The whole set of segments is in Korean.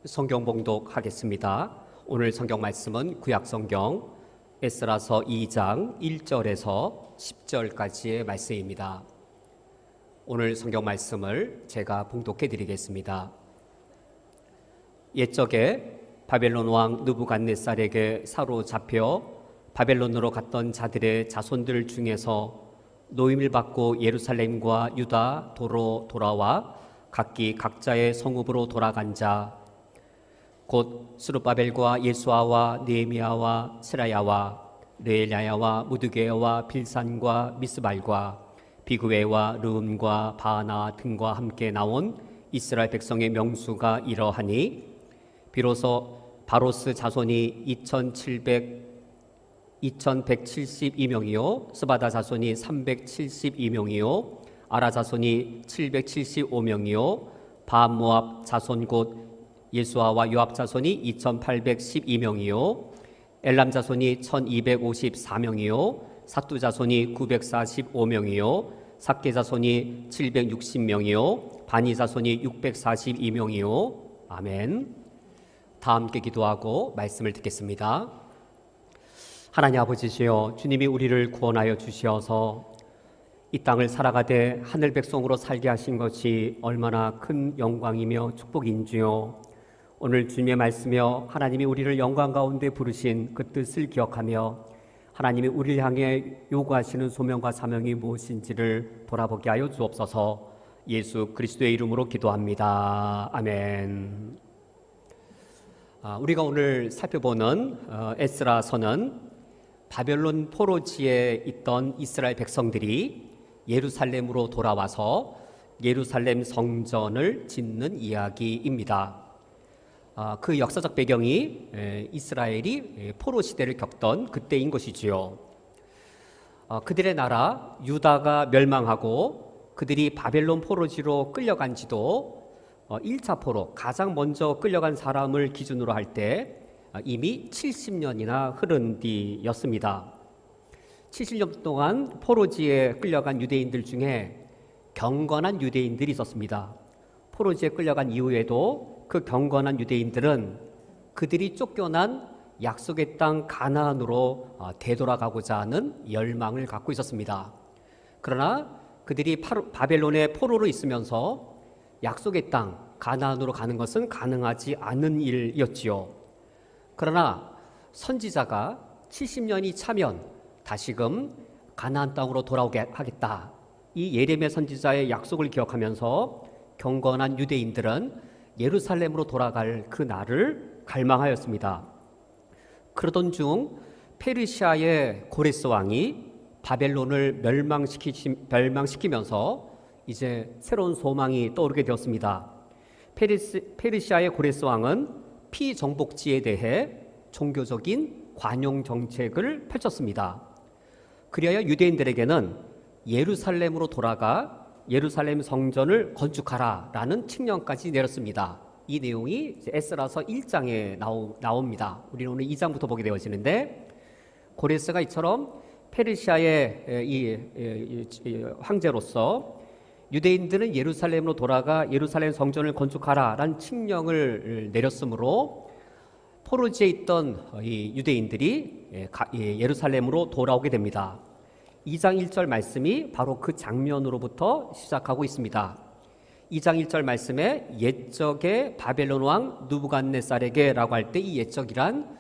성경 봉독하겠습니다. 오늘 성경 말씀은 구약성경 에스라서 2장 1절에서 10절까지의 말씀입니다. 오늘 성경 말씀을 제가 봉독해 드리겠습니다. 옛적에 바벨론 왕 느부갓네살에게 사로잡혀 바벨론으로 갔던 자들의 자손들 중에서 노임을 받고 예루살렘과 유다 도로 돌아와 각기 각자의 성읍으로 돌아간 자 곧 스룹바벨과 예수아와 느헤미야와 스라야와 르엘야야와 무드게와 빌산과 미스발과 비그웨와 르음과 바하나 등과 함께 나온 이스라엘 백성의 명수가 이러하니 비로소 바로스 자손이 2172명이요 스바다 자손이 372명이요 아라 자손이 775명이요 바모압 자손 곧 예수아와 요압 자손이 2812명이요 엘람 자손이 1254명이요 사뚜 자손이 945명이요 삭게 자손이 760명이요 바니 자손이 642명이요 아멘. 다 함께 기도하고 말씀을 듣겠습니다. 하나님 아버지시여, 주님이 우리를 구원하여 주시어서 이 땅을 살아가되 하늘 백성으로 살게 하신 것이 얼마나 큰 영광이며 축복인지요. 오늘 주님의 말씀이여 하나님이 우리를 영광 가운데 부르신 그 뜻을 기억하며 하나님이 우리를 향해 요구하시는 소명과 사명이 무엇인지를 돌아보게 하여 주옵소서. 예수 그리스도의 이름으로 기도합니다. 아멘. 우리가 오늘 살펴보는 에스라서는 바벨론 포로지에 있던 이스라엘 백성들이 예루살렘으로 돌아와서 예루살렘 성전을 짓는 이야기입니다. 그 역사적 배경이 이스라엘이 포로 시대를 겪던 그때인 것이지요. 그들의 나라 유다가 멸망하고 그들이 바벨론 포로지로 끌려간 지도 1차 포로, 가장 먼저 끌려간 사람을 기준으로 할 때 이미 70년이나 흐른 뒤였습니다. 70년 동안 포로지에 끌려간 유대인들 중에 경건한 유대인들이 있었습니다. 포로지에 끌려간 이후에도 그 경건한 유대인들은 그들이 쫓겨난 약속의 땅 가나안으로 되돌아가고자 하는 열망을 갖고 있었습니다. 그러나 그들이 바벨론의 포로로 있으면서 약속의 땅 가나안으로 가는 것은 가능하지 않은 일이었지요. 그러나 선지자가 70년이 차면 다시금 가나안 땅으로 돌아오게 하겠다, 이 예레미야 선지자의 약속을 기억하면서 경건한 유대인들은 예루살렘으로 돌아갈 그 날을 갈망하였습니다. 그러던 중 페르시아의 고레스 왕이 바벨론을 멸망시키면서 이제 새로운 소망이 떠오르게 되었습니다. 페르시아의 고레스 왕은 피정복지에 대해 종교적인 관용 정책을 펼쳤습니다. 그리하여 유대인들에게는 예루살렘으로 돌아가 예루살렘 성전을 건축하라 라는 칙령까지 내렸습니다. 이 내용이 에스라서 1장에 나옵니다. 우리는 오늘 2장부터 보게 되어지는데, 고레스가 이처럼 페르시아의 이 황제로서 유대인들은 예루살렘으로 돌아가 예루살렘 성전을 건축하라 라는 칙령을 내렸으므로 포로지에 있던 이 유대인들이 예루살렘으로 돌아오게 됩니다. 2장 1절 말씀이 바로 그 장면으로부터 시작하고 있습니다. 2장 1절 말씀에 옛적에 바벨론 왕 느부갓네살에게 라고 할 때 이 옛적이란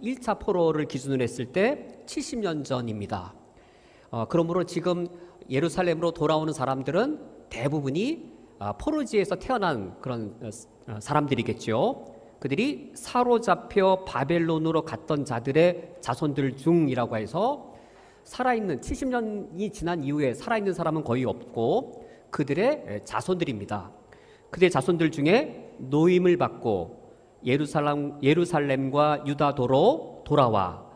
1차 포로를 기준으로 했을 때 70년 전입니다. 그러므로 지금 예루살렘으로 돌아오는 사람들은 대부분이 포로지에서 태어난 그런 사람들이겠죠. 그들이 사로잡혀 바벨론으로 갔던 자들의 자손들 중이라고 해서 살아있는 70년이 지난 이후에 살아있는 사람은 거의 없고 그들의 자손들입니다. 그들의 자손들 중에 노임을 받고 예루살렘과 유다도로 돌아와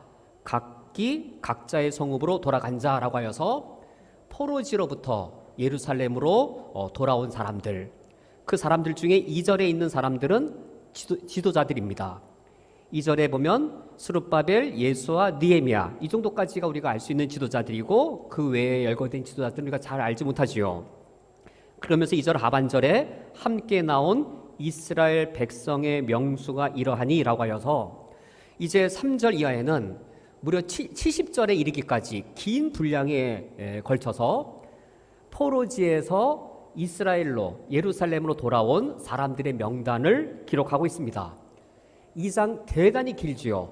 각기 각자의 성읍으로 돌아간 자라고 하여서 포로지로부터 예루살렘으로 돌아온 사람들, 그 사람들 중에 2절에 있는 사람들은 지도자들입니다. 2절에 보면 스룹바벨, 예수아, 느헤미야, 이 정도까지가 우리가 알 수 있는 지도자들이고 그 외에 열거된 지도자들은 우리가 잘 알지 못하지요. 그러면서 2절 하반절에 함께 나온 이스라엘 백성의 명수가 이러하니라고 하여서 이제 3절 이하에는 무려 70절에 이르기까지 긴 분량에 걸쳐서 포로지에서 이스라엘로 예루살렘으로 돌아온 사람들의 명단을 기록하고 있습니다. 이 장 대단히 길지요.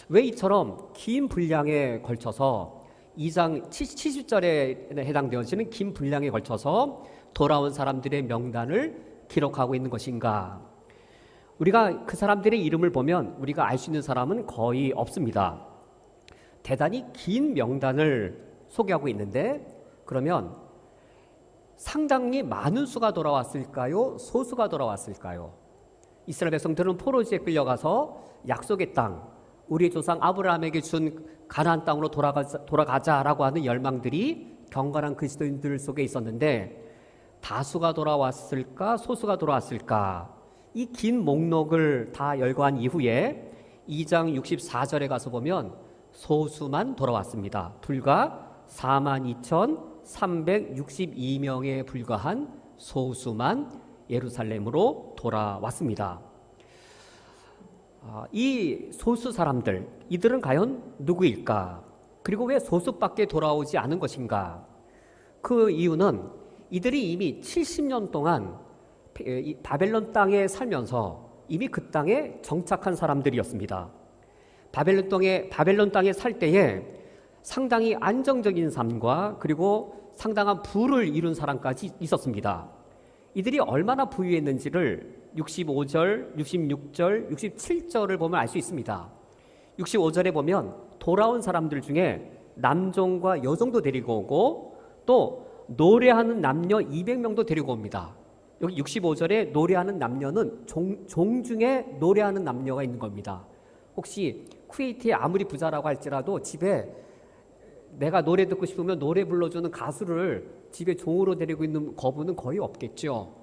왜 이처럼 긴 분량에 걸쳐서 2장 70절에 해당되어지는 긴 분량에 걸쳐서 돌아온 사람들의 명단을 기록하고 있는 것인가? 우리가 그 사람들의 이름을 보면 우리가 알 수 있는 사람은 거의 없습니다. 대단히 긴 명단을 소개하고 있는데, 그러면 상당히 많은 수가 돌아왔을까요? 소수가 돌아왔을까요? 이스라엘 백성들은 포로지에 끌려가서 약속의 땅, 우리 조상 아브라함에게 준 가나안 땅으로 돌아가자라고 하는 열망들이 경건한 그리스도인들 속에 있었는데, 다수가 돌아왔을까? 소수가 돌아왔을까? 이 긴 목록을 다 열거한 이후에 2장 64절에 가서 보면 소수만 돌아왔습니다. 불과 42,362명에 불과한 소수만 예루살렘으로 돌아왔습니다. 이 소수 사람들, 이들은 과연 누구일까? 그리고 왜 소수밖에 돌아오지 않은 것인가? 그 이유는 이들이 이미 70년 동안 바벨론 땅에 살면서 이미 그 땅에 정착한 사람들이었습니다. 바벨론 땅에 살 때에 상당히 안정적인 삶과 그리고 상당한 부를 이룬 사람까지 있었습니다. 이들이 얼마나 부유했는지를 65절, 66절, 67절을 보면 알 수 있습니다. 65절에 보면 돌아온 사람들 중에 남종과 여종도 데리고 오고 또 노래하는 남녀 200명도 데리고 옵니다. 여기 65절에 노래하는 남녀는 종 중에 노래하는 남녀가 있는 겁니다. 혹시 쿠웨이트에 아무리 부자라고 할지라도 집에 내가 노래 듣고 싶으면 노래 불러주는 가수를 집에 종으로 데리고 있는 거부는 거의 없겠죠.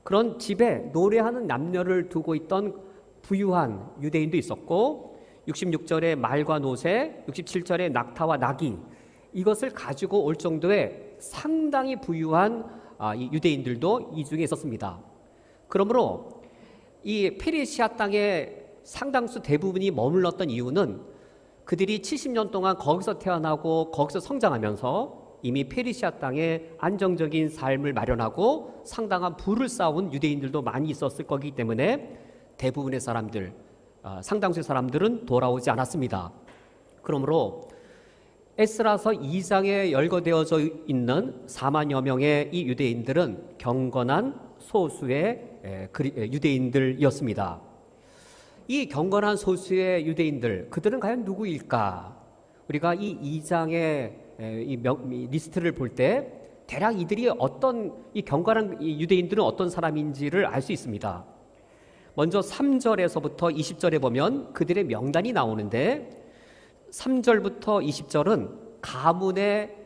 그런 집에 노래하는 남녀를 두고 있던 부유한 유대인도 있었고, 66절에 말과 노새, 67절에 낙타와 나귀, 이것을 가지고 올 정도의 상당히 부유한 유대인들도 이 중에 있었습니다. 그러므로 이 페르시아 땅에 상당수 대부분이 머물렀던 이유는 그들이 70년 동안 거기서 태어나고 거기서 성장하면서 이미 페르시아 땅에 안정적인 삶을 마련하고 상당한 부를 쌓은 유대인들도 많이 있었을 거기 때문에 대부분의 사람들, 상당수의 사람들은 돌아오지 않았습니다. 그러므로 에스라서 2장에 열거되어져 있는 4만여 명의 이 유대인들은 경건한 소수의 유대인들이었습니다. 이 경건한 소수의 유대인들, 그들은 과연 누구일까? 우리가 이 2장의 이 리스트를 볼 때 대략 이들이 이 경건한 유대인들은 어떤 사람인지를 알 수 있습니다. 먼저 3절에서부터 20절에 보면 그들의 명단이 나오는데 3절부터 20절은 가문의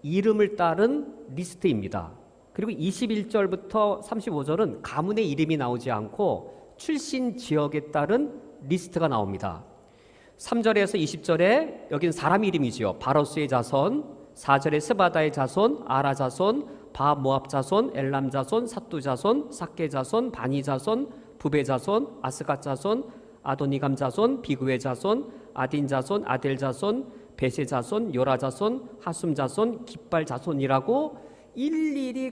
이름을 따른 리스트입니다. 그리고 21절부터 35절은 가문의 이름이 나오지 않고 출신 지역에 따른 리스트가 나옵니다. 3절에서 20절에 여기는 사람 이름이지요. 바로스의 자손, 4절에 스바다의 자손, 아라 자손, 바모압 자손, 엘람 자손, 사뚜 자손, 삭게 자손, 바니 자손, 부베 자손, 아스갓 자손, 아도니감 자손, 비그의 자손, 아딘 자손, 아델 자손, 베세 자손, 요라 자손, 하숨 자손, 깃발 자손이라고 일일이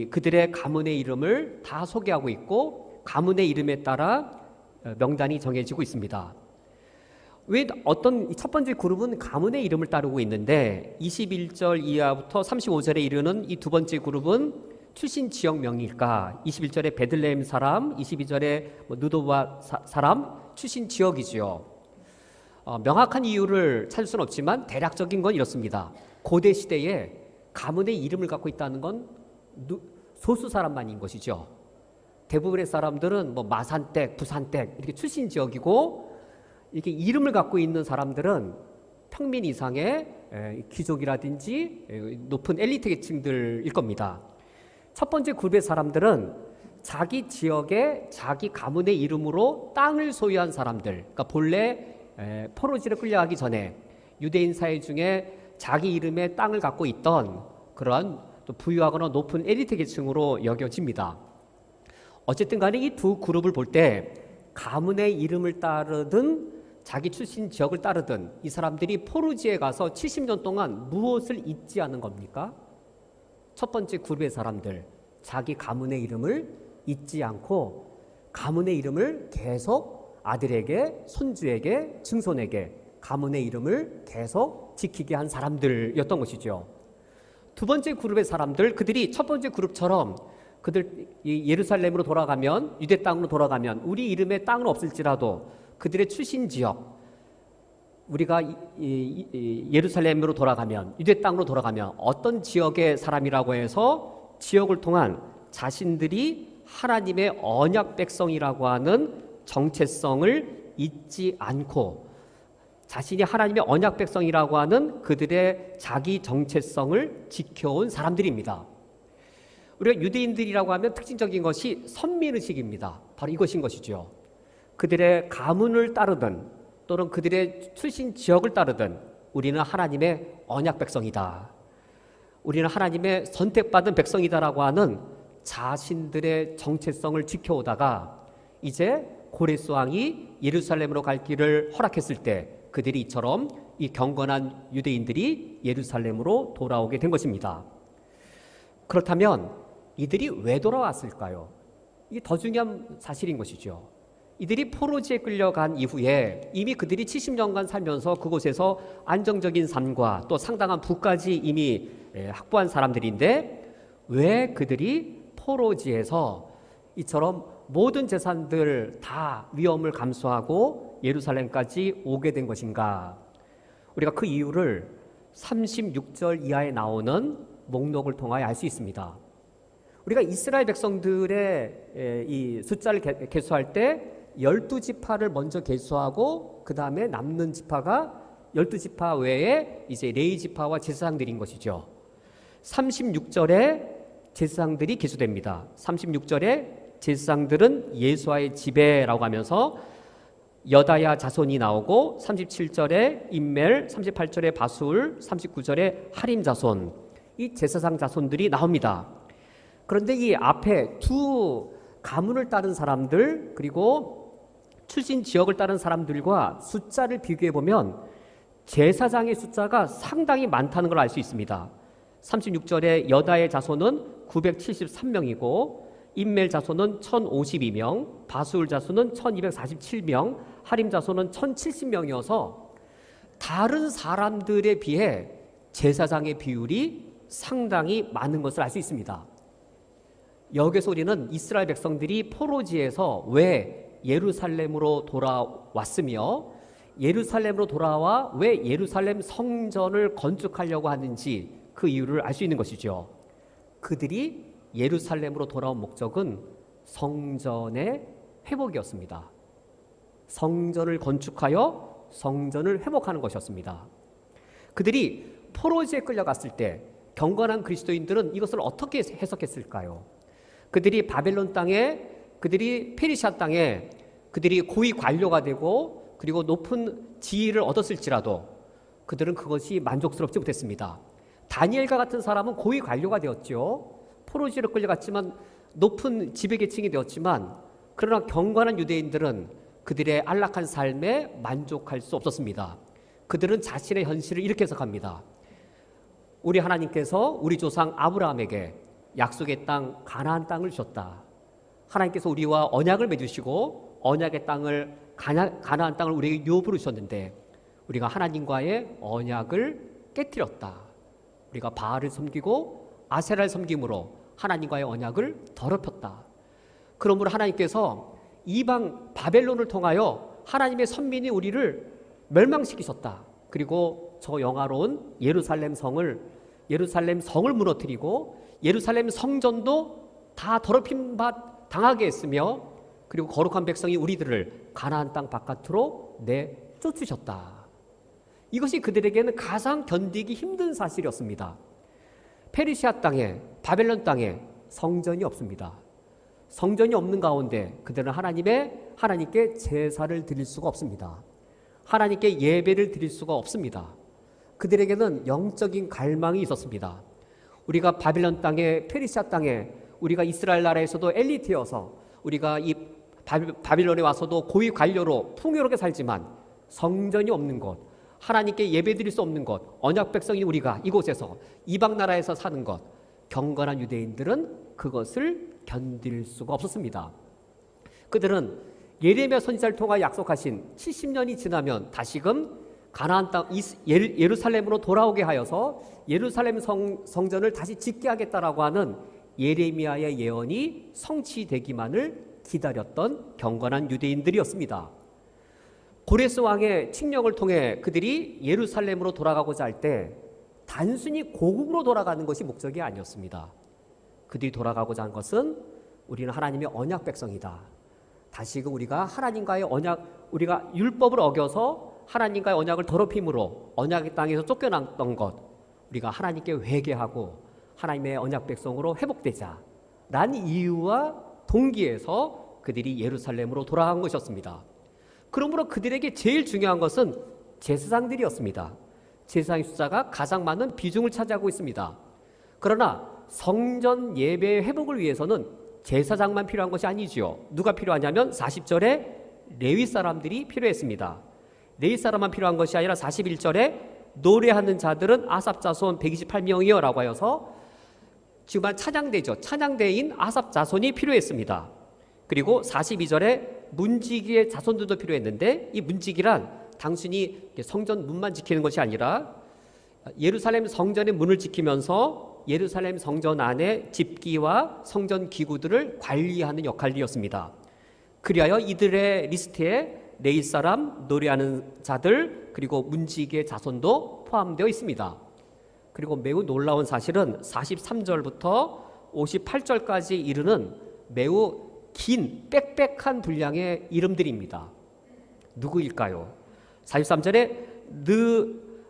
그들의 가문의 이름을 다 소개하고 있고 가문의 이름에 따라 명단이 정해지고 있습니다. 왜 첫 번째 그룹은 가문의 이름을 따르고 있는데 21절 이하부터 35절에 이르는 이 두 번째 그룹은 출신 지역명일까? 21절에 베들레헴 사람, 22절에 느도바 사람, 출신 지역이지요. 명확한 이유를 찾을 수는 없지만 대략적인 건 이렇습니다. 고대 시대에 가문의 이름을 갖고 있다는 건 소수 사람만인 것이죠. 대부분의 사람들은 마산댁, 부산댁 이렇게 출신 지역이고 이렇게 이름을 갖고 있는 사람들은 평민 이상의 귀족이라든지 높은 엘리트 계층들일 겁니다. 첫 번째 그룹의 사람들은 자기 지역에 자기 가문의 이름으로 땅을 소유한 사람들, 그러니까 본래 포로지로 끌려가기 전에 유대인 사회 중에 자기 이름의 땅을 갖고 있던 그러한 또 부유하거나 높은 엘리트 계층으로 여겨집니다. 어쨌든 간에 이 두 그룹을 볼 때 가문의 이름을 따르든 자기 출신 지역을 따르든 이 사람들이 포르지에 가서 70년 동안 무엇을 잊지 않은 겁니까? 첫 번째 그룹의 사람들, 자기 가문의 이름을 잊지 않고 가문의 이름을 계속 아들에게, 손주에게, 증손에게 가문의 이름을 계속 지키게 한 사람들이었던 것이죠. 두 번째 그룹의 사람들, 그들이 첫 번째 그룹처럼 그들 예루살렘으로 돌아가면, 유대 땅으로 돌아가면 우리 이름에 땅은 없을지라도 그들의 출신 지역, 우리가 예루살렘으로 돌아가면, 유대 땅으로 돌아가면 어떤 지역의 사람이라고 해서 지역을 통한 자신들이 하나님의 언약 백성이라고 하는 정체성을 잊지 않고 자신이 하나님의 언약 백성이라고 하는 그들의 자기 정체성을 지켜온 사람들입니다. 우리가 유대인들이라고 하면 특징적인 것이 선민의식입니다. 바로 이것인 것이죠. 그들의 가문을 따르든 또는 그들의 출신 지역을 따르든 우리는 하나님의 언약 백성이다. 우리는 하나님의 선택받은 백성이다라고 하는 자신들의 정체성을 지켜오다가 이제 고레스 왕이 예루살렘으로 갈 길을 허락했을 때 그들이 이처럼 이 경건한 유대인들이 예루살렘으로 돌아오게 된 것입니다. 그렇다면 이들이 왜 돌아왔을까요? 이게 더 중요한 사실인 것이죠. 이들이 포로지에 끌려간 이후에 이미 그들이 70년간 살면서 그곳에서 안정적인 삶과 또 상당한 부까지 이미 확보한 사람들인데 왜 그들이 포로지에서 이처럼 모든 재산들 다 위험을 감수하고 예루살렘까지 오게 된 것인가? 우리가 그 이유를 36절 이하에 나오는 목록을 통하여 알 수 있습니다. 우리가 이스라엘 백성들의 이 숫자를 계수할 때 12지파를 먼저 계수하고 그 다음에 남는 지파가 12지파 외에 이제 레위 지파와 제사장들인 것이죠. 36절에 제사장들이 계수됩니다. 36절에 제사장들은 예수와의 지배라고 하면서 여다야 자손이 나오고 37절에 임멜, 38절에 바술, 39절에 하림 자손, 이 제사장 자손들이 나옵니다. 그런데 이 앞에 두 가문을 따른 사람들 그리고 출신 지역을 따른 사람들과 숫자를 비교해 보면 제사장의 숫자가 상당히 많다는 걸 알 수 있습니다. 36절에 여다의 자손은 973명이고 임멜 자손은 1052명, 바술 자손은 1247명, 하림 자손은 1070명이어서 다른 사람들에 비해 제사장의 비율이 상당히 많은 것을 알 수 있습니다. 여기서 우리는 이스라엘 백성들이 포로지에서 왜 예루살렘으로 돌아왔으며 예루살렘으로 돌아와 왜 예루살렘 성전을 건축하려고 하는지 그 이유를 알 수 있는 것이죠. 그들이 예루살렘으로 돌아온 목적은 성전의 회복이었습니다. 성전을 건축하여 성전을 회복하는 것이었습니다. 그들이 포로지에 끌려갔을 때 경건한 그리스도인들은 이것을 어떻게 해석했을까요? 그들이 바벨론 땅에, 그들이 페르시아 땅에 그들이 고위 관료가 되고 그리고 높은 지위를 얻었을지라도 그들은 그것이 만족스럽지 못했습니다. 다니엘과 같은 사람은 고위 관료가 되었죠. 포로지로 끌려갔지만 높은 지배계층이 되었지만 그러나 경건한 유대인들은 그들의 안락한 삶에 만족할 수 없었습니다. 그들은 자신의 현실을 이렇게 해석합니다. 우리 하나님께서 우리 조상 아브라함에게 약속의 땅 가나안 땅을 주셨다. 하나님께서 우리와 언약을 맺으시고 언약의 땅을 가나안 땅을 우리에게 유업으로 주셨는데 우리가 하나님과의 언약을 깨뜨렸다. 우리가 바알을 섬기고 아세라를 섬김으로 하나님과의 언약을 더럽혔다. 그러므로 하나님께서 이방 바벨론을 통하여 하나님의 선민이 우리를 멸망시키셨다. 그리고 저 영화로운 예루살렘 성을 무너뜨리고 예루살렘 성전도 다 더럽힌 바 당하게 했으며 그리고 거룩한 백성이 우리들을 가나안 땅 바깥으로 내쫓으셨다. 이것이 그들에게는 가장 견디기 힘든 사실이었습니다. 페르시아 땅에, 바벨론 땅에 성전이 없습니다. 성전이 없는 가운데 그들은 하나님께 제사를 드릴 수가 없습니다. 하나님께 예배를 드릴 수가 없습니다. 그들에게는 영적인 갈망이 있었습니다. 우리가 바벨론 땅에, 페르시아 땅에, 우리가 이스라엘 나라에서도 엘리트여서 우리가 이 바빌론에 와서도 고위 관료로 풍요롭게 살지만 성전이 없는 곳, 하나님께 예배드릴 수 없는 곳, 언약 백성인 우리가 이곳에서 이방 나라에서 사는 것, 경건한 유대인들은 그것을 견딜 수가 없었습니다. 그들은 예레미야 선지자를 통하여 약속하신 70년이 지나면 다시금 가나안 땅 예루살렘으로 돌아오게 하여서 예루살렘 성전을 다시 짓게 하겠다라고 하는 예레미야의 예언이 성취되기만을 기다렸던 경건한 유대인들이었습니다. 고레스 왕의 칙령을 통해 그들이 예루살렘으로 돌아가고자 할 때 단순히 고국으로 돌아가는 것이 목적이 아니었습니다. 그들이 돌아가고자 한 것은 우리는 하나님의 언약 백성이다. 다시금 우리가 하나님과의 언약, 우리가 율법을 어겨서 하나님과의 언약을 더럽힘으로 언약의 땅에서 쫓겨났던 것, 우리가 하나님께 회개하고 하나님의 언약 백성으로 회복되자 라는 이유와 동기에서 그들이 예루살렘으로 돌아간 것이었습니다. 그러므로 그들에게 제일 중요한 것은 제사장들이었습니다. 제사장의 숫자가 가장 많은 비중을 차지하고 있습니다. 그러나 성전 예배의 회복을 위해서는 제사장만 필요한 것이 아니지요. 누가 필요하냐면 40절에 레위 사람들이 필요했습니다. 레위 사람만 필요한 것이 아니라 41절에 노래하는 자들은 아삽 자손 128명이요 라고 하여서 지금 찬양대죠. 찬양대인 아삽 자손이 필요했습니다. 그리고 42절에 문지기의 자손들도 필요했는데 이 문지기란 단순히 성전 문만 지키는 것이 아니라 예루살렘 성전의 문을 지키면서 예루살렘 성전 안에 집기와 성전 기구들을 관리하는 역할이었습니다. 그리하여 이들의 리스트에 레위 사람, 노래하는 자들, 그리고 문지기의 자손도 포함되어 있습니다. 그리고 매우 놀라운 사실은 43절부터 58절까지 이르는 매우 긴 빽빽한 분량의 이름들입니다. 누구일까요? 43절에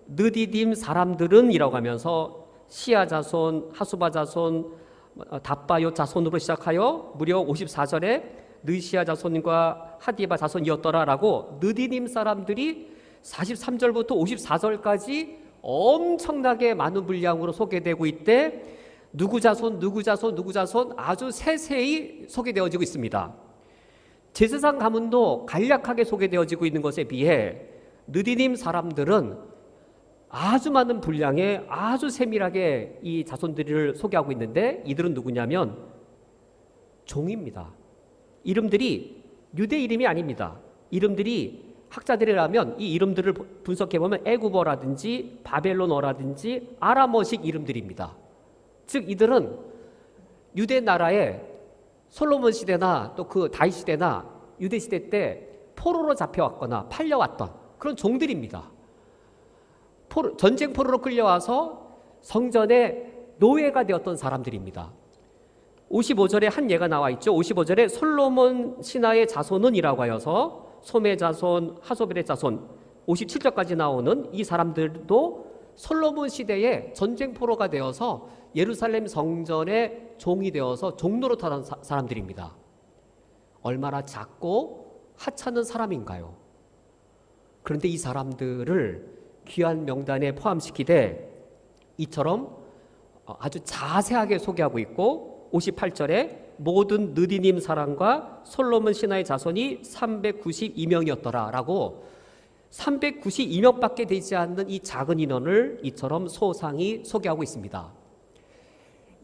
느디딤 사람들은 이라고 하면서 시아 자손, 하수바 자손, 답바요 자손으로 시작하여 무려 54절에 느시아 자손과 하디바 자손이었더라 라고 느디딤 사람들이 43절부터 54절까지 엄청나게 많은 분량으로 소개되고 있대 누구 자손, 누구 자손, 누구 자손 아주 세세히 소개되어지고 있습니다. 제사장 가문도 간략하게 소개되어지고 있는 것에 비해 느디딤 사람들은 아주 많은 분량에 아주 세밀하게 이 자손들을 소개하고 있는데 이들은 누구냐면 종입니다. 이름들이 유대 이름이 아닙니다. 이름들이 학자들이라면 이 이름들을 분석해보면 애굽어라든지 바벨론어라든지 아람어식 이름들입니다. 즉 이들은 유대 나라의 솔로몬 시대나 또 그 다윗 시대나 유대 시대 때 포로로 잡혀왔거나 팔려왔던 그런 종들입니다. 전쟁 포로로 끌려와서 성전의 노예가 되었던 사람들입니다. 55절에 한 예가 나와 있죠. 55절에 솔로몬 신하의 자손은 이라고 하여서 솜의 자손, 하소벨의 자손 57절까지 나오는 이 사람들도 솔로몬 시대에 전쟁 포로가 되어서 예루살렘 성전의 종이 되어서 종노릇하던 사람들입니다. 얼마나 작고 하찮은 사람인가요? 그런데 이 사람들을 귀한 명단에 포함시키되 이처럼 아주 자세하게 소개하고 있고 58절에 모든 느디님 사람과 솔로몬 신하의 자손이 392명이었더라 라고 392명밖에 되지 않는 이 작은 인원을 이처럼 소상히 소개하고 있습니다.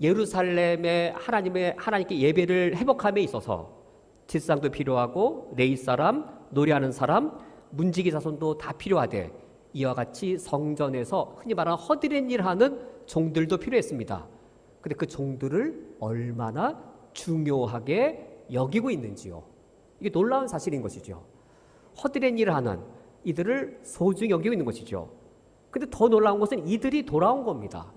예루살렘의 하나님께 예배를 회복함에 있어서 제사장도 필요하고 레위 사람, 노래하는 사람, 문지기 자손도 다 필요하되 이와 같이 성전에서 흔히 말하는 허드렛 일을 하는 종들도 필요했습니다. 그런데 그 종들을 얼마나 중요하게 여기고 있는지요. 이게 놀라운 사실인 것이죠. 허드렛 일을 하는 이들을 소중히 여기고 있는 것이죠. 근데 더 놀라운 것은 이들이 돌아온 겁니다.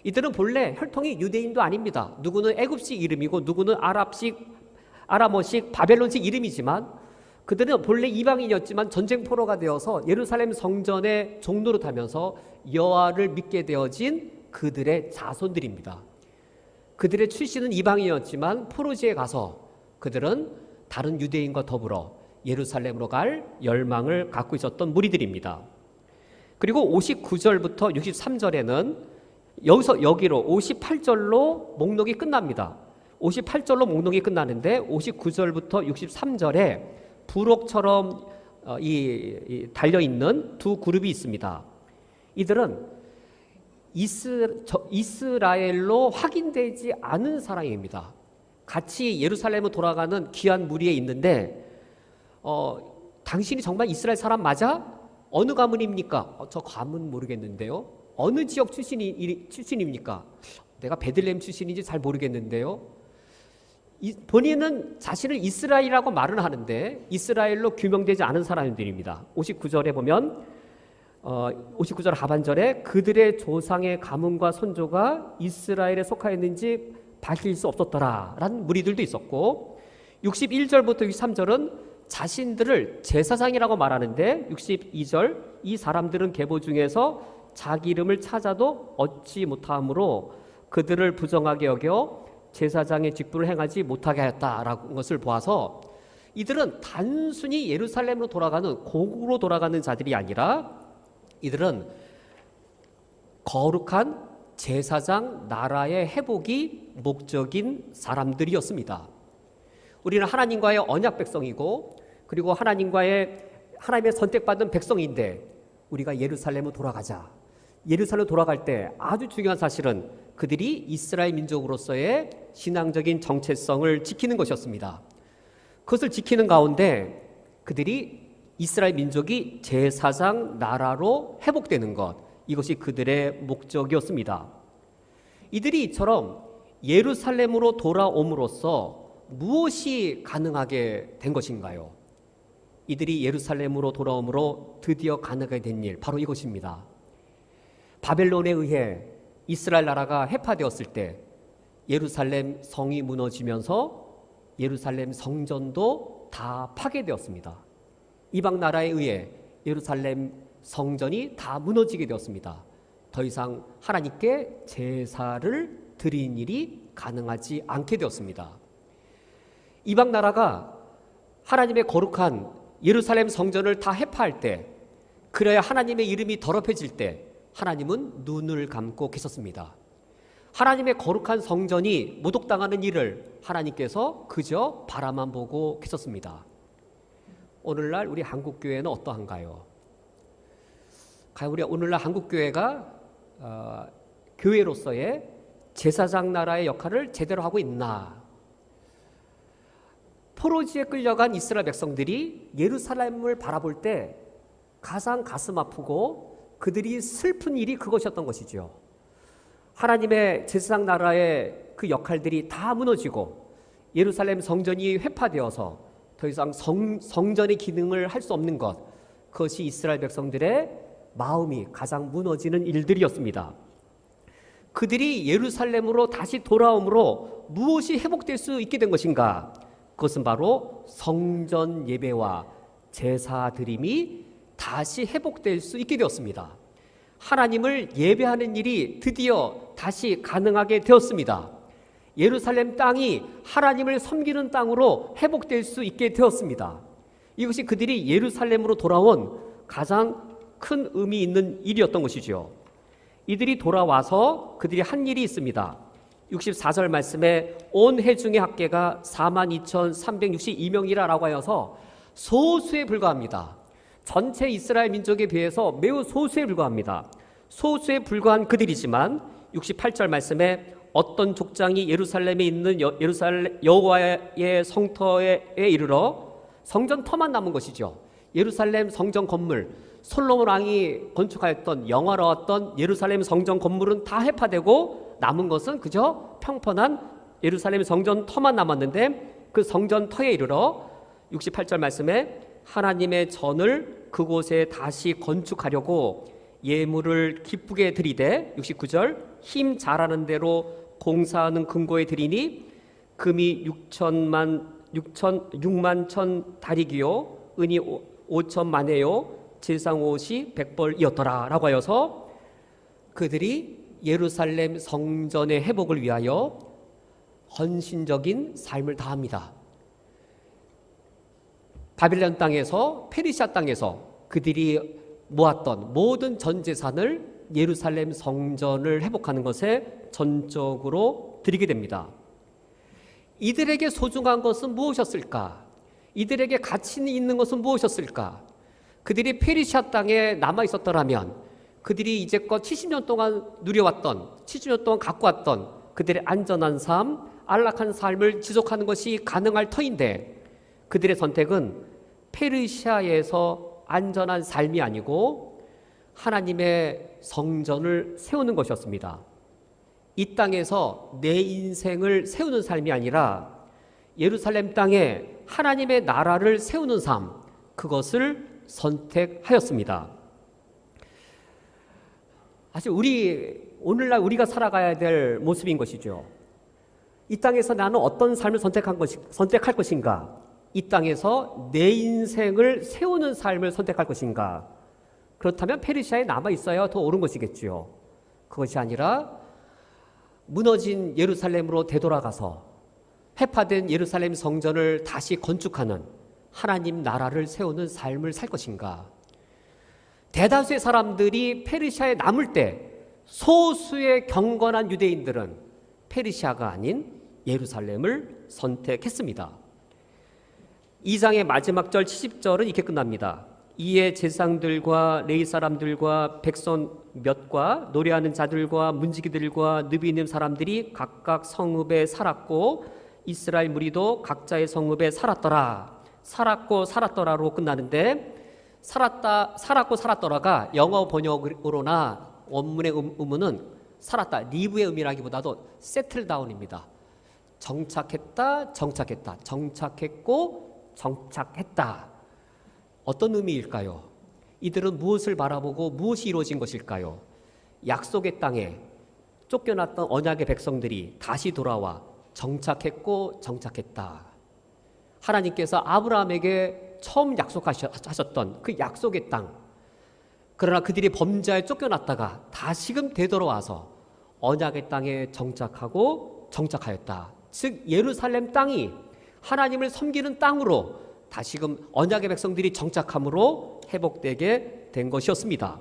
이들은 본래 혈통이 유대인도 아닙니다. 누구는 애굽식 이름이고 누구는 아람어식, 바벨론식 이름이지만 그들은 본래 이방인이었지만 전쟁 포로가 되어서 예루살렘 성전의 종노릇하면서 여호와를 믿게 되어진 그들의 자손들입니다. 그들의 출신은 이방인이었지만 포로지에 가서 그들은 다른 유대인과 더불어 예루살렘으로 갈 열망을 갖고 있었던 무리들입니다. 그리고 59절부터 63절에는 여기로 58절로 목록이 끝납니다. 58절로 목록이 끝나는데 59절부터 63절에 부록처럼 달려있는 두 그룹이 있습니다. 이들은 이스라엘로 확인되지 않은 사람입니다. 같이 예루살렘으로 돌아가는 귀한 무리에 있는데 당신이 정말 이스라엘 사람 맞아? 어느 가문입니까? 저 가문 모르겠는데요. 어느 지역 출신입니까? 내가 베들레헴 출신인지 잘 모르겠는데요. 본인은 자신을 이스라엘이라고 말은 하는데 이스라엘로 규명되지 않은 사람들입니다. 59절에 보면 59절 하반절에 그들의 조상의 가문과 선조가 이스라엘에 속하였는지 밝힐 수 없었더라 라는 무리들도 있었고, 61절부터 63절은 자신들을 제사장이라고 말하는데 62절 이 사람들은 계보 중에서 자기 이름을 찾아도 얻지 못함으로 그들을 부정하게 여겨 제사장의 직분을 행하지 못하게 하였다라는 것을 보아서 이들은 단순히 예루살렘으로 돌아가는 고국으로 돌아가는 자들이 아니라 이들은 거룩한 제사장 나라의 회복이 목적인 사람들이었습니다. 우리는 하나님과의 언약 백성이고 그리고 하나님의 선택받은 백성인데 우리가 예루살렘으로 돌아가자. 예루살렘으로 돌아갈 때 아주 중요한 사실은 그들이 이스라엘 민족으로서의 신앙적인 정체성을 지키는 것이었습니다. 그것을 지키는 가운데 그들이 이스라엘 민족이 제사장 나라로 회복되는 것, 이것이 그들의 목적이었습니다. 이들이 이처럼 예루살렘으로 돌아옴으로써 무엇이 가능하게 된 것인가요? 이들이 예루살렘으로 돌아옴으로 드디어 가능하게 된 일, 바로 이것입니다. 바벨론에 의해 이스라엘 나라가 해파되었을 때 예루살렘 성이 무너지면서 예루살렘 성전도 다 파괴되었습니다. 이방 나라에 의해 예루살렘 성전이 다 무너지게 되었습니다. 더 이상 하나님께 제사를 드리는 일이 가능하지 않게 되었습니다. 이방 나라가 하나님의 거룩한 예루살렘 성전을 다 해파할 때, 그래야 하나님의 이름이 더럽혀질 때 하나님은 눈을 감고 계셨습니다. 하나님의 거룩한 성전이 모독당하는 일을 하나님께서 그저 바라만 보고 계셨습니다. 오늘날 우리 한국교회는 어떠한가요? 과연 우리 오늘날 한국교회가 교회로서의 제사장 나라의 역할을 제대로 하고 있나? 포로지에 끌려간 이스라엘 백성들이 예루살렘을 바라볼 때 가장 가슴 아프고 그들이 슬픈 일이 그것이었던 것이죠. 하나님의 제사장 나라의 그 역할들이 다 무너지고 예루살렘 성전이 회파되어서 더 이상 성전의 기능을 할 수 없는 것, 그것이 이스라엘 백성들의 마음이 가장 무너지는 일들이었습니다. 그들이 예루살렘으로 다시 돌아옴으로 무엇이 회복될 수 있게 된 것인가? 그것은 바로 성전 예배와 제사 드림이 다시 회복될 수 있게 되었습니다. 하나님을 예배하는 일이 드디어 다시 가능하게 되었습니다. 예루살렘 땅이 하나님을 섬기는 땅으로 회복될 수 있게 되었습니다. 이것이 그들이 예루살렘으로 돌아온 가장 큰 의미 있는 일이었던 것이죠. 이들이 돌아와서 그들이 한 일이 있습니다. 64절 말씀에 온 회중의 합계가 42,362명이라고 하여서 소수에 불과합니다. 전체 이스라엘 민족에 비해서 매우 소수에 불과합니다. 소수에 불과한 그들이지만 68절 말씀에 어떤 족장이 예루살렘에 있는 예루살렘 여호와의 성터에 이르러 성전 터만 남은 것이죠. 예루살렘 성전 건물, 솔로몬 왕이 건축하였던 영화로웠던 예루살렘 성전 건물은 다 해파되고 남은 것은 그저 평범한 예루살렘 성전 터만 남았는데, 그 성전 터에 이르러 68절 말씀에 하나님의 전을 그곳에 다시 건축하려고 예물을 기쁘게 드리되 69절 힘 잘하는 대로 공사하는 금고에 드리니 금이 6만 천 다리기요 은이 5천만회요 제상 옷이 100벌이었더라 라고 하여서 그들이 예루살렘 성전의 회복을 위하여 헌신적인 삶을 다합니다. 바빌론 땅에서, 페르시아 땅에서 그들이 모았던 모든 전 재산을 예루살렘 성전을 회복하는 것에 전적으로 드리게 됩니다. 이들에게 소중한 것은 무엇이었을까? 이들에게 가치 있는 것은 무엇이었을까? 그들이 페르시아 땅에 남아 있었더라면 그들이 이제껏 70년 동안 누려왔던, 70년 동안 갖고 왔던 그들의 안전한 삶, 안락한 삶을 지속하는 것이 가능할 터인데, 그들의 선택은 페르시아에서 안전한 삶이 아니고 하나님의 성전을 세우는 것이었습니다. 이 땅에서 내 인생을 세우는 삶이 아니라 예루살렘 땅에 하나님의 나라를 세우는 삶, 그것을 선택하였습니다. 사실 오늘날 우리가 살아가야 될 모습인 것이죠. 이 땅에서 나는 어떤 삶을 선택할 것인가? 이 땅에서 내 인생을 세우는 삶을 선택할 것인가? 그렇다면 페르시아에 남아 있어야 더 옳은 것이겠지요. 그것이 아니라 무너진 예루살렘으로 되돌아가서 회파된 예루살렘 성전을 다시 건축하는 하나님 나라를 세우는 삶을 살 것인가? 대다수의 사람들이 페르시아에 남을 때 소수의 경건한 유대인들은 페르시아가 아닌 예루살렘을 선택했습니다. 2장의 마지막 절 70절은 이렇게 끝납니다. 이에 제사장들과 레위 사람들과 백성 몇과 노래하는 자들과 문지기들과 느비님 사람들이 각각 성읍에 살았고 이스라엘 무리도 각자의 성읍에 살았더라. 살았고 살았더라로 끝나는데, 살았고 살았더라가 영어 번역으로나 원문의 의문은 살았다, 리브의 의미라기보다도 세틀다운입니다. 정착했다, 정착했다, 정착했고 정착했다. 어떤 의미일까요? 이들은 무엇을 바라보고 무엇이 이루어진 것일까요? 약속의 땅에 쫓겨났던 언약의 백성들이 다시 돌아와 정착했고 정착했다. 하나님께서 아브라함에게 처음 약속하셨던 그 약속의 땅, 그러나 그들이 범죄에 쫓겨났다가 다시금 되돌아와서 언약의 땅에 정착하고 정착하였다. 즉 예루살렘 땅이 하나님을 섬기는 땅으로 다시금 언약의 백성들이 정착함으로 회복되게 된 것이었습니다.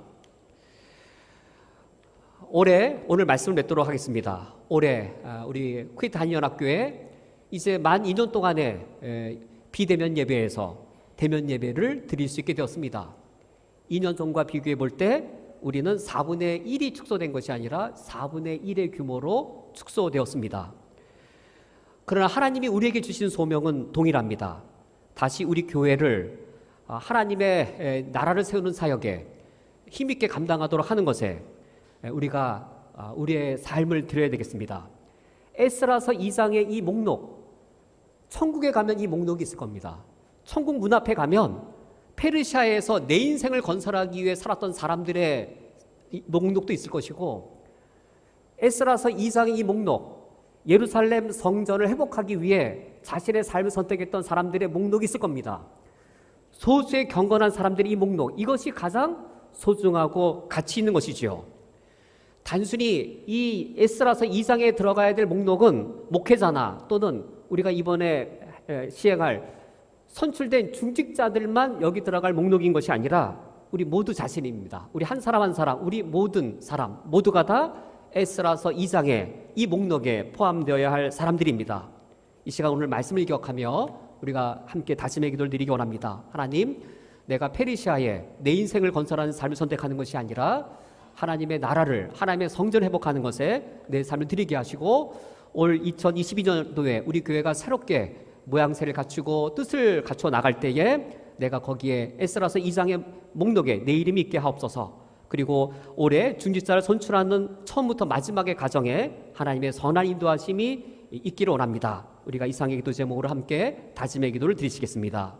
오늘 말씀을 맺도록 하겠습니다. 올해 우리 퀴트 한인연합교회 이제 만 2년 동안의 비대면 예배에서 대면 예배를 드릴 수 있게 되었습니다. 2년 전과 비교해 볼 때 우리는 4분의 1이 축소된 것이 아니라 4분의 1의 규모로 축소되었습니다. 그러나 하나님이 우리에게 주신 소명은 동일합니다. 다시 우리 교회를 하나님의 나라를 세우는 사역에 힘있게 감당하도록 하는 것에 우리가 우리의 삶을 드려야 되겠습니다. 에스라서 2장의 이 목록, 천국에 가면 이 목록이 있을 겁니다. 천국 문 앞에 가면 페르시아에서 내 인생을 건설하기 위해 살았던 사람들의 목록도 있을 것이고, 에스라서 2장의 이 목록, 예루살렘 성전을 회복하기 위해 자신의 삶을 선택했던 사람들의 목록이 있을 겁니다. 소수의 경건한 사람들의 이 목록, 이것이 가장 소중하고 가치 있는 것이지요. 단순히 이 에스라서 2장에 들어가야 될 목록은 목회자나 또는 우리가 이번에 시행할 선출된 중직자들만 여기 들어갈 목록인 것이 아니라 우리 모두 자신입니다. 우리 한 사람 한 사람, 우리 모든 사람 모두가 다 에스라서 2장에 이 목록에 포함되어야 할 사람들입니다. 이 시간 오늘 말씀을 기억하며 우리가 함께 다짐의 기도를 드리기 원합니다. 하나님, 내가 페르시아에 내 인생을 건설하는 삶을 선택하는 것이 아니라 하나님의 나라를, 하나님의 성전을 회복하는 것에 내 삶을 드리게 하시고, 올 2022년도에 우리 교회가 새롭게 모양새를 갖추고 뜻을 갖춰 나갈 때에 내가 거기에 에스라서 2장의 목록에 내 이름이 있게 하옵소서. 그리고 올해 중직자를 선출하는 처음부터 마지막의 과정에 하나님의 선한 인도하심이 있기를 원합니다. 우리가 이상의 기도 제목으로 함께 다짐의 기도를 드리시겠습니다.